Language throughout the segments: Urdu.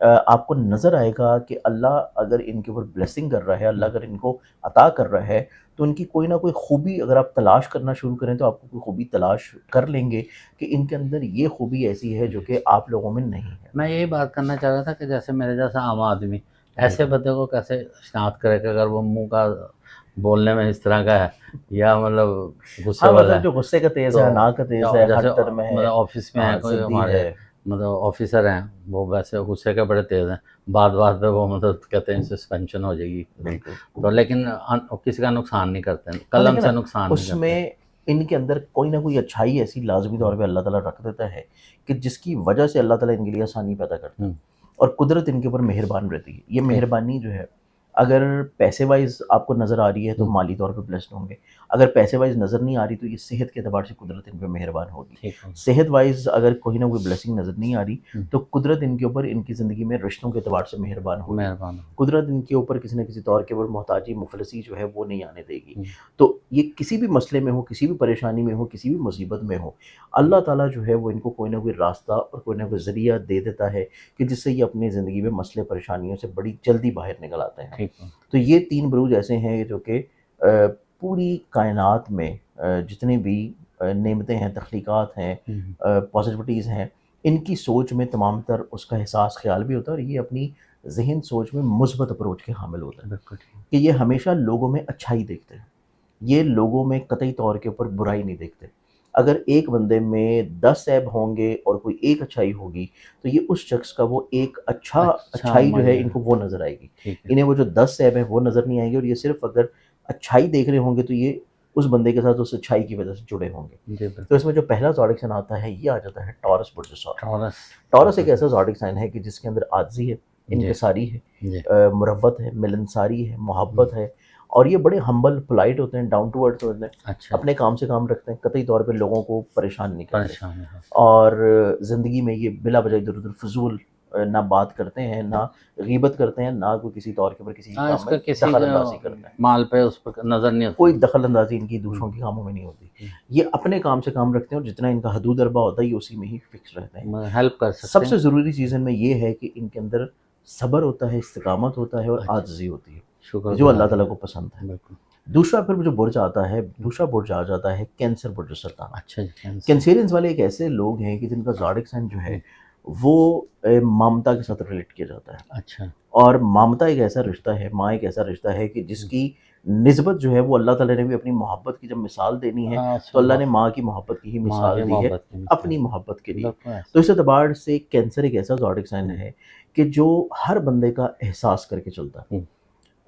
آپ کو نظر آئے گا کہ اللہ اگر ان کے اوپر بلیسنگ کر رہا ہے، اللہ اگر ان کو عطا کر رہا ہے، تو ان کی کوئی نہ کوئی خوبی اگر آپ تلاش کرنا شروع کریں تو آپ کو کوئی خوبی تلاش کر لیں گے کہ ان کے اندر یہ خوبی ایسی ہے جو کہ آپ لوگوں میں نہیں ہے. میں یہی بات کرنا چاہ رہا تھا کہ جیسے میرے جیسا عام آدمی ایسے بندے کو کیسے شناخت کرے کہ اگر وہ منہ کا بولنے میں اس طرح کا ہے یا مطلب غصے ہاں والا مطلب ہے، جو غصے کا تیز تو ہے، نا کا تیز ہے، جیسے ہر طرح میں ہے، مطلب آفس میں ہاں ہیں کوئی ضدی ہمارے ہے. مطلب آفیسر ہیں، وہ ویسے غصے کے بڑے تیز ہیں، بات بات پہ وہ مطلب کہتے ہیں سسپینشن ہو جائے گی، بالکل. تو لیکن کسی کا نقصان نہیں کرتے، ہاں قلم لیکن سے نقصان نہیں اس کرتے. میں ان کے اندر کوئی نہ کوئی اچھائی ایسی لازمی طور پہ اللہ تعالیٰ رکھ دیتا ہے کہ جس کی وجہ سے اللہ تعالیٰ ان کے لیے آسانی پیدا کرتا ہے، ہوں، اور قدرت ان کے اوپر مہربان رہتی ہے. یہ ٹھیک. مہربانی جو ہے اگر پیسے وائز آپ کو نظر آ رہی ہے تو مالی طور پہ بلیسڈ ہوں گے، اگر پیسے وائز نظر نہیں آ رہی تو یہ صحت کے اعتبار سے قدرت ان پہ مہربان ہوگی. ٹھیک ہے. صحت وائز اگر کوئی نہ کوئی بلیسنگ نظر نہیں آ رہی تو قدرت ان کے اوپر ان کی زندگی میں رشتوں کے اعتبار سے مہربان ہوگی. مہربان. قدرت ان کے اوپر کسی نہ کسی طور کے اوپر محتاجی مفلسی جو ہے وہ نہیں آنے دے گی. تو یہ کسی بھی مسئلے میں ہو، کسی بھی پریشانی میں ہو، کسی بھی مصیبت میں ہو، اللہ تعالیٰ جو ہے وہ ان کو کوئی نہ کوئی راستہ اور کوئی نہ کوئی ذریعہ دے دیتا ہے کہ جس سے یہ اپنی زندگی میں مسئلے پریشانیوں سے بڑی جلدی باہر نکل آتے ہیں. ٹھیک ہے. تو یہ 3 بروج ایسے ہیں جو کہ پوری کائنات میں جتنے بھی نعمتیں ہیں، تخلیقات ہیں، پازیٹیوٹیز ہیں، ان کی سوچ میں تمام تر اس کا احساس خیال بھی ہوتا ہے، اور یہ اپنی ذہن سوچ میں مثبت اپروچ کے حامل ہوتا ہے بالکل. کہ یہ ہمیشہ لوگوں میں اچھائی دیکھتے ہیں، یہ لوگوں میں قطعی طور کے اوپر برائی نہیں دیکھتے. اگر ایک بندے میں 10 عیب ہوں گے اور کوئی ایک اچھائی ہوگی تو یہ اس شخص کا وہ ایک اچھائی جو ہے ان کو وہ نظر آئے گی. ٹھیک ہے. انہیں وہ جو 10 عیب ہیں وہ نظر نہیں آئیں گے، اور یہ صرف اگر اچھائی دیکھ رہے ہوں گے تو یہ اس بندے کے ساتھ اس اچھائی کی وجہ سے جڑے ہوں گے. جی بالکل. تو اس میں جو پہلا زوڈک سائن آتا ہے یہ آ جاتا ہے ٹورس برج سال. ٹورس. ٹورس ایک ایسا زوڈک سائن ہے کہ جس کے اندر عاجزی ہے، انکساری ہے، جی. مربت ہے، ملنساری ہے، محبت ہے، اور یہ بڑے ہمبل پولائٹ ہوتے ہیں، ڈاؤن ٹو ارتھ ہوتے ہیں، اچھا. اپنے کام سے کام رکھتے ہیں، قطعی طور پہ لوگوں کو پریشان نہیں کرتے، پریشان ہے. اور زندگی میں یہ بلا وجہ ادھر ادھر فضول نہ بات کرتے ہیں، نہ غیبت کرتے ہیں، نہ کوئی کسی طور کے اوپر کسی ہاں، اس کام کا میں کسی دخل اندازی کرتے ہیں. مال پہ اس پر نظر نہیں ہوتی. کوئی دخل اندازی ان کی دوسروں کے کاموں میں نہیں ہوتی. یہ اپنے کام سے کام رکھتے ہیں، اور جتنا ان کا حدود اربا ہوتا ہے یہ اسی میں ہی فکس رہتے ہیں. ہیلپ کر سکتے سب ہیں. سے ضروری چیز ان میں یہ ہے کہ ان کے اندر صبر ہوتا ہے، استقامت ہوتا ہے، اور عاجزی ہوتی ہے، شکر جو اللہ تعالیٰ کو پسند ہے. بالکل. دوسرا پھر جو برج آتا ہے، دوسرا برج آ جاتا ہے کینسر برج سرطان. اچھا جی. کینسیرینز والے ایک ایسے لوگ ہیں کہ جن کا زوڈک سائن جو ہے وہ مامتا کے ساتھ ریلیٹ کیا جاتا ہے. اچھا. اور مامتا ایک ایسا رشتہ ہے، ماں ایک ایسا رشتہ ہے کہ جس کی نسبت جو ہے وہ اللہ تعالیٰ نے بھی اپنی محبت کی جب مثال دینی ہے تو اللہ نے ماں کی محبت کی ہی مثال دی ہے اپنی محبت کے لیے. تو اس اعتبار سے کینسر ایک ایسا زوڈک سائن ہے کہ جو ہر بندے کا احساس کر کے چلتا ہے.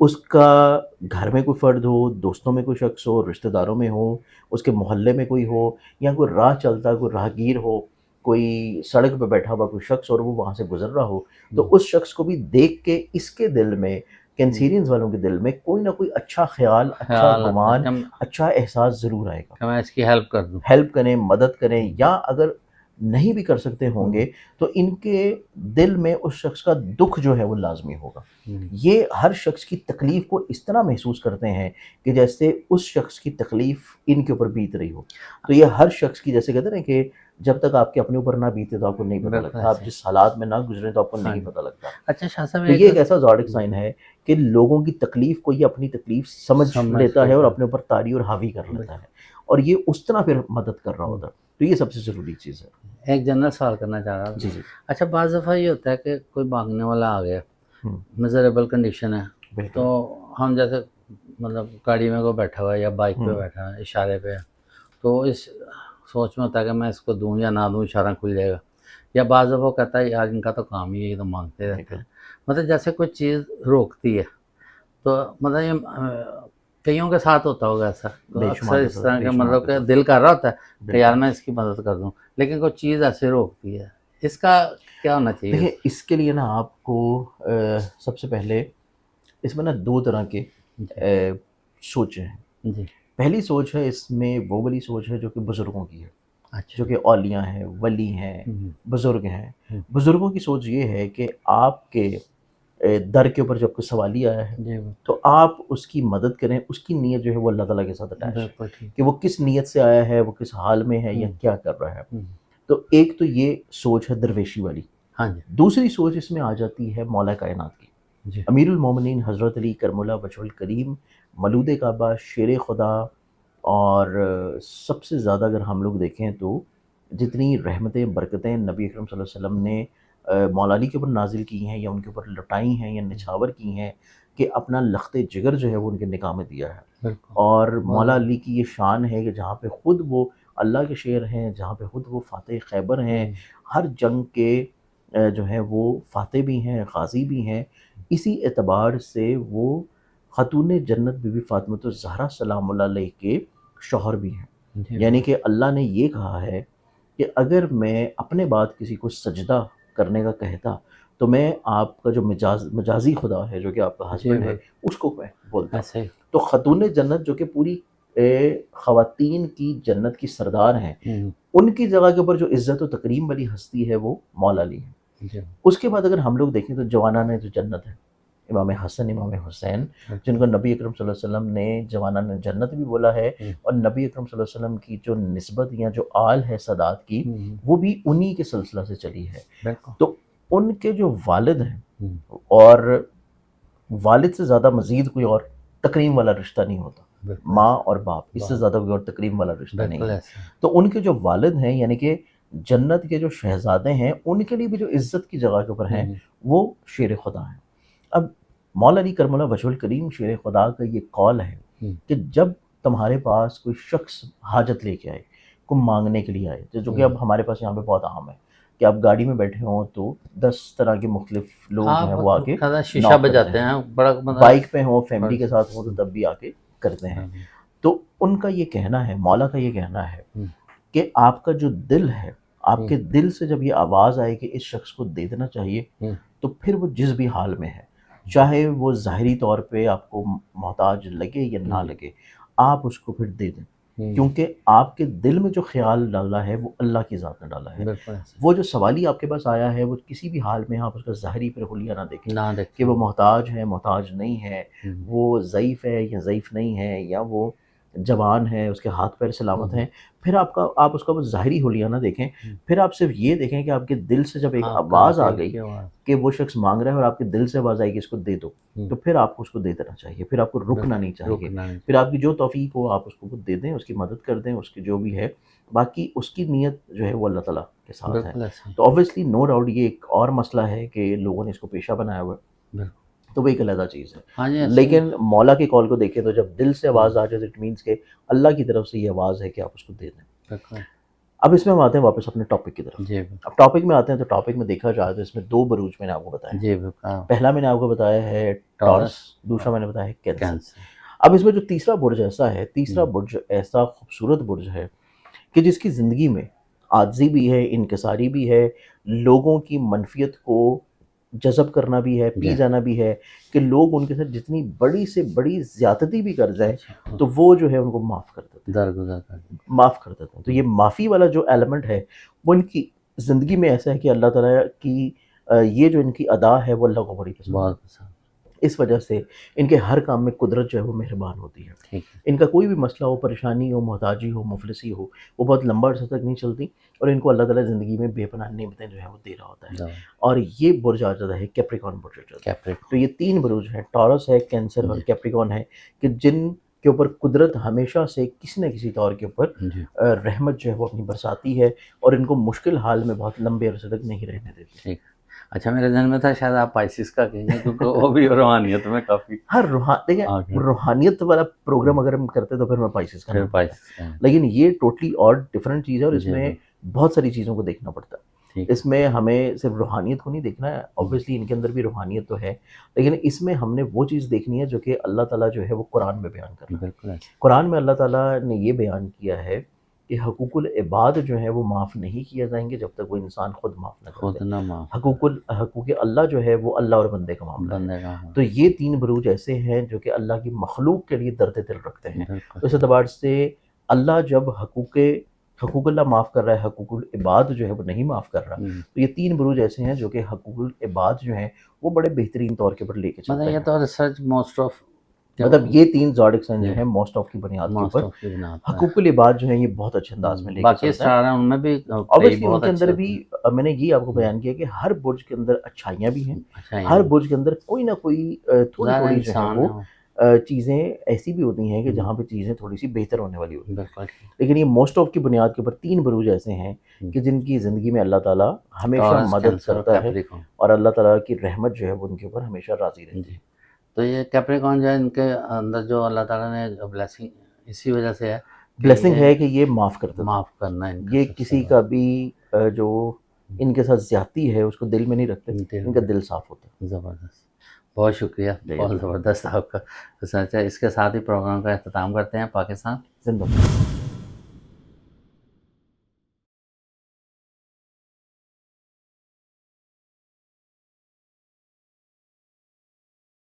اس کا گھر میں کوئی فرد ہو، دوستوں میں کوئی شخص ہو، رشتہ داروں میں ہو، اس کے محلے میں کوئی ہو، یا کوئی راہ چلتا کوئی راہگیر ہو، کوئی سڑک پہ بیٹھا ہوا کوئی شخص اور وہ وہاں سے گزر رہا ہو، تو اس شخص کو بھی دیکھ کے اس کے دل میں، کینسیرینز والوں کے دل میں کوئی نہ کوئی اچھا خیال، اچھا گمان، اچھا احساس ضرور آئے گا. میں اس کی ہیلپ کر دوں، ہیلپ کریں، مدد کریں، یا اگر نہیں بھی کر سکتے ہوں گے تو ان کے دل میں اس شخص کا دکھ جو ہے وہ لازمی ہوگا. یہ ہر شخص کی تکلیف کو اس طرح محسوس کرتے ہیں کہ جیسے اس شخص کی تکلیف ان کے اوپر بیت رہی ہو. تو یہ ہر شخص کی، جیسے کہتے ہیں نا کہ جب تک آپ کے اپنے اوپر نہ بیتے تو آپ کو نہیں پتہ لگتا، آپ جس حالات میں نہ گزرے تو آپ کو نہیں پتہ لگتا. اچھا شاہ صاحب، تو یہ ایک ایسا زوڈک سائن ہے کہ لوگوں کی تکلیف کو یہ اپنی تکلیف سمجھ لیتا ہے اور اپنے اوپر طاری اور حاوی کر لیتا ہے، اور یہ اس طرح پھر مدد کر رہا ہوتا ہے. تو یہ سب سے ضروری چیز ہے. ایک جنرل سوال کرنا چاہ رہا ہوں. جی جی. اچھا، بعض دفعہ یہ ہوتا ہے کہ کوئی بھاگنے والا آ گیا، میزریبل کنڈیشن ہے، تو ہم جیسے مطلب گاڑی میں کوئی بیٹھا ہوا ہے یا بائک پہ بیٹھا ہے، اشارے پہ، تو اس سوچ میں ہوتا ہے کہ میں اس کو دوں یا نہ دوں، اشارہ کھل جائے گا. یا بعض دفعہ کہتا ہے یار ان کا تو کام ہی ہے، یہ تو مانگتے رہتے ہیں. مطلب جیسے کوئی چیز روکتی ہے، تو مطلب یہ کئیوں کے ساتھ ہوتا ہوگا ایسا، اکثر اس طرح کے مطلب کہ دل کر رہا ہوتا ہے کہ یار میں اس کی مدد کر دوں، لیکن کوئی چیز ایسے روکتی ہے، اس کا کیا ہونا چاہیے؟ دیکھیں، اس کے لیے نا آپ کو سب سے پہلے اس میں نا 2 طرح کے سوچیں ہیں. جی. پہلی سوچ ہے، اس میں وہ والی سوچ ہے جو کہ بزرگوں کی ہے، اچھا، جو کہ اولیاء ہیں، ولی ہیں، بزرگ ہیں. بزرگوں کی سوچ یہ ہے کہ آپ کے در کے اوپر جب کوئی سوالی آیا ہے تو آپ اس کی مدد کریں. اس کی نیت جو ہے وہ اللہ تعالیٰ کے ساتھ اٹیچ ہے کہ وہ کس نیت سے آیا ہے، وہ کس حال میں ہے یا کیا کر رہا ہے. تو ایک تو یہ سوچ ہے درویشی والی ہاں جی دوسری سوچ اس میں آ جاتی ہے مولا کائنات کی، جی امیر المومنین حضرت علی کرم اللہ وجہ الکریم، مولود کعبہ، شیر خدا، اور سب سے زیادہ اگر ہم لوگ دیکھیں تو جتنی رحمتیں برکتیں نبی اکرم صلی اللہ علیہ وسلم نے مولا علی کے اوپر نازل کی ہیں یا ان کے اوپر لٹائی ہیں یا نچھاور کی ہیں، کہ اپنا لخت جگر جو ہے وہ ان کے نکاح میں دیا ہے. بالکل. اور مولا علی کی یہ شان ہے کہ جہاں پہ خود وہ اللہ کے شیر ہیں، جہاں پہ خود وہ فاتح خیبر ہیں، ہر جنگ کے جو ہیں وہ فاتح بھی ہیں، غازی بھی ہیں، اسی اعتبار سے وہ خاتون جنت بی بی فاطمہ الزہرا سلام اللہ علیہ کے شوہر بھی ہیں. جی یعنی کہ اللہ نے یہ کہا ہے کہ اگر میں اپنے بعد کسی کو سجدہ کرنے کا کہتا تو میں آپ کا جو مجازی خدا ہے جو کہ آپ کا ہسبینڈ ہے اس کو میں بولتا. ایسے ہی. تو خاتون جنت جو کہ پوری خواتین کی جنت کی سردار ہیں، ان کی جگہ کے اوپر جو عزت و تکریم والی ہستی ہے وہ مولا علی ہے. جی. اس کے بعد اگر ہم لوگ دیکھیں تو جوانان جو جنت ہے، امام حسن، امام حسین، جن کو نبی اکرم صلی اللہ علیہ وسلم نے جوانان جنت بھی بولا ہے، اور نبی اکرم صلی اللہ علیہ وسلم کی جو نسبت یا جو آل ہے سادات کی وہ بھی انہی کے سلسلہ سے چلی ہے. بالکل. تو ان کے جو والد ہیں، اور والد سے زیادہ مزید کوئی اور تکریم والا رشتہ نہیں ہوتا، ماں اور باپ، اس سے زیادہ کوئی اور تکریم والا رشتہ نہیں ہے. تو ان کے جو والد ہیں یعنی کہ جنت کے جو شہزادے ہیں، ان کے لیے بھی جو عزت کی جگہ کے اوپر ہیں وہ شیر خدا ہیں. اب مولا علی کرم اللہ وجہ الکریم شیر خدا کا یہ قول ہے کہ جب تمہارے پاس کوئی شخص حاجت لے کے آئے، کو مانگنے کے لیے آئے، جو کہ اب ہمارے پاس یہاں پہ بہت عام ہے کہ آپ گاڑی میں بیٹھے ہوں تو 10 طرح کے مختلف لوگ جو ہیں وہ آ کے شیشہ بجاتے ہیں، بڑا بائک پہ ہوں، فیملی کے ساتھ ہوں تو تب بھی آ کے کرتے ہیں. تو ان کا یہ کہنا ہے، مولا کا یہ کہنا ہے کہ آپ کا جو دل ہے، آپ کے دل سے جب یہ آواز آئے کہ اس شخص کو دے دینا چاہیے، تو پھر وہ جس بھی حال میں ہے، چاہے وہ ظاہری طور پہ آپ کو محتاج لگے یا نہ لگے، آپ اس کو پھر دے دیں، کیونکہ آپ کے دل میں جو خیال ڈالا ہے وہ اللہ کی ذات نے ڈالا ہے. وہ جو سوالی آپ کے پاس آیا ہے وہ کسی بھی حال میں آپ اس کا ظاہری پر حلیہ نہ دیکھیں کہ وہ محتاج ہے، محتاج نہیں ہے، وہ ضعیف ہے یا ضعیف نہیں ہے، یا وہ جوان ہے، اس کے ہاتھ پیر سلامت ہیں. پھر آپ اس کا وہ ظاہری حلیہ نہ دیکھیں، پھر آپ صرف یہ دیکھیں کہ آپ کے دل سے جب ایک آواز آ گئی کہ وہ شخص مانگ رہا ہے اور آپ کے دل سے آواز آئی کہ اس کو دے دو، تو پھر آپ کو اس کو دے دینا چاہیے، پھر آپ کو رکنا نہیں چاہیے. پھر آپ کی جو توفیق ہو آپ اس کو دے دیں، اس کی مدد کر دیں، اس کی جو بھی ہے، باقی اس کی نیت جو ہے وہ اللہ تعالیٰ کے ساتھ ہے. تو obviously no doubt یہ ایک اور مسئلہ ہے کہ لوگوں نے اس کو پیشہ بنایا ہوا ہے، تو وہ ایک علیحدہ چیز ہے. لیکن مولا کے قول کو دیکھیں تو جب دل سے آواز آ جائے تو اٹ مینس کہ اللہ کی طرف سے یہ آواز ہے کہ آپ اس کو دے دیں. اب اس میں ہم آتے ہیں واپس اپنے ٹاپک کی طرف. اب ٹاپک میں آتے ہیں تو ٹاپک میں دیکھا جائے تو اس میں 2 بروج میں نے آپ کو بتایا. پہلا میں نے آپ کو بتایا ہے ٹورس، دوسرا میں نے بتایا ہے کینسر. اب اس میں جو تیسرا برج ایسا ہے، تیسرا برج ایسا خوبصورت برج ہے کہ جس کی زندگی میں عاجزی بھی ہے، انکساری بھی ہے، لوگوں کی منفیت کو جذب کرنا بھی ہے، پی جانا بھی ہے، کہ لوگ ان کے ساتھ جتنی بڑی سے بڑی زیادتی بھی کر جائیں تو وہ جو ہے ان کو معاف کر دیتے ہیں، معاف کر دیتے ہیں. تو یہ معافی والا جو ایلیمنٹ ہے وہ ان کی زندگی میں ایسا ہے کہ اللہ تعالیٰ کی یہ جو ان کی ادا ہے وہ اللہ کو بڑی پسند ہے. اس وجہ سے ان کے ہر کام میں قدرت جو ہے وہ مہربان ہوتی ہے. ان کا کوئی بھی مسئلہ ہو، پریشانی ہو، محتاجی ہو، مفلسی ہو، وہ بہت لمبا عرصہ تک نہیں چلتی، اور ان کو اللہ تعالیٰ زندگی میں بے پناہ نعمتیں جو ہے وہ دے رہا ہوتا ہے. اور یہ برج آ جاتا ہے کیپریکون برج. تو یہ 3 بروج ہیں، ٹورس ہے، کینسر اور کیپریکون ہے، کہ جن کے اوپر قدرت ہمیشہ سے کسی نہ کسی طور کے اوپر رحمت جو ہے وہ اپنی برساتی ہے، اور ان کو مشکل حال میں بہت لمبے عرصے تک نہیں رہنے دیتی. اچھا، میرے ذہن میں تھا شاید آپ پائسس کا کہیں گے، کیونکہ وہ بھی روحانیت میں کافی دیکھیں روحانیت والا پروگرام اگر ہم کرتے تو پھر میں پائسس کا، لیکن یہ ٹوٹلی اور ڈفرینٹ چیز ہے، اور اس میں بہت ساری چیزوں کو دیکھنا پڑتا ہے. اس میں ہمیں صرف روحانیت کو نہیں دیکھنا ہے، اوبویسلی ان کے اندر بھی روحانیت تو ہے، لیکن اس میں ہم نے وہ چیز دیکھنی ہے جو کہ اللہ تعالیٰ جو ہے وہ قرآن میں بیان کر رہا ہے. قرآن میں اللہ تعالیٰ نے یہ بیان کیا ہے کہ حقوق العباد جو ہیں وہ معاف نہیں کیے جائیں گے جب تک وہ انسان خود معاف نہ کرے. حقوق اللہ جو ہے وہ اللہ اور بندے کا معاملہ ہے. تو یہ 3 بروج ایسے ہیں جو کہ اللہ کی مخلوق کے لیے درد دل رکھتے ہیں. اس اعتبار سے اللہ جب حقوق اللہ معاف کر رہا ہے، حقوق العباد جو ہے وہ نہیں معاف کر رہا. تو یہ 3 بروج ایسے ہیں جو کہ حقوق العباد جو ہیں وہ بڑے بہترین طور کے پر لے کے چلتے ہیں. یہ تو ریسرچ موسٹ آف مطلب یہ 3 زوڈک سائن جو ہیں موسٹ آف کی بنیاد کے موسٹ اوپر آف کی بنا ہوتا ہے. حقوق العباد جو ہیں یہ بہت اچھے انداز میں لے کے باقی چلتا ہے. اسٹار ہیں ان میں بھی Obviously ان بہت کے اندر اچھے بھی میں نے یہ آپ کو بیان کیا کہ ہر برج کے اندر اچھائیاں بھی ہیں، اچھا ہیں. ہر برج کے اندر کوئی نہ کوئی تھوڑی ظاہر تھوڑی جو ہے انسان وہ ہے وہ. چیزیں ایسی بھی ہوتی ہیں کہ جہاں پہ چیزیں تھوڑی سی بہتر ہونے والی ہوتی ہیں. بالکل لیکن یہ موسٹ آف کی بنیاد کے اوپر 3 بروج ایسے ہیں کہ جن کی زندگی میں اللہ تعالیٰ ہمیشہ ٹورس مدد کینسر کرتا ہے کیپریکون. اور اللہ تعالیٰ کی رحمت جو ہے وہ ان کے اوپر ہمیشہ راضی رہتی ہے. جی تو یہ کیپریکون جو ہے ان کے اندر جو اللہ تعالیٰ نے بلیسنگ اسی وجہ سے ہے کہ بلیسنگ یہ ہے کہ یہ معاف کرتا تھا. معاف کرنا ان کا یہ سب سے کسی کا بھی جو ان کے ساتھ زیادتی ہے اس کو دل میں نہیں رکھتے، ان کا دل صاف ہوتا ہے. زبردست. بہت شکریہ، بہت زبردست آپ کا. اچھا اس کے ساتھ ہی پروگرام کا اختتام کرتے ہیں. پاکستان زندہ باد.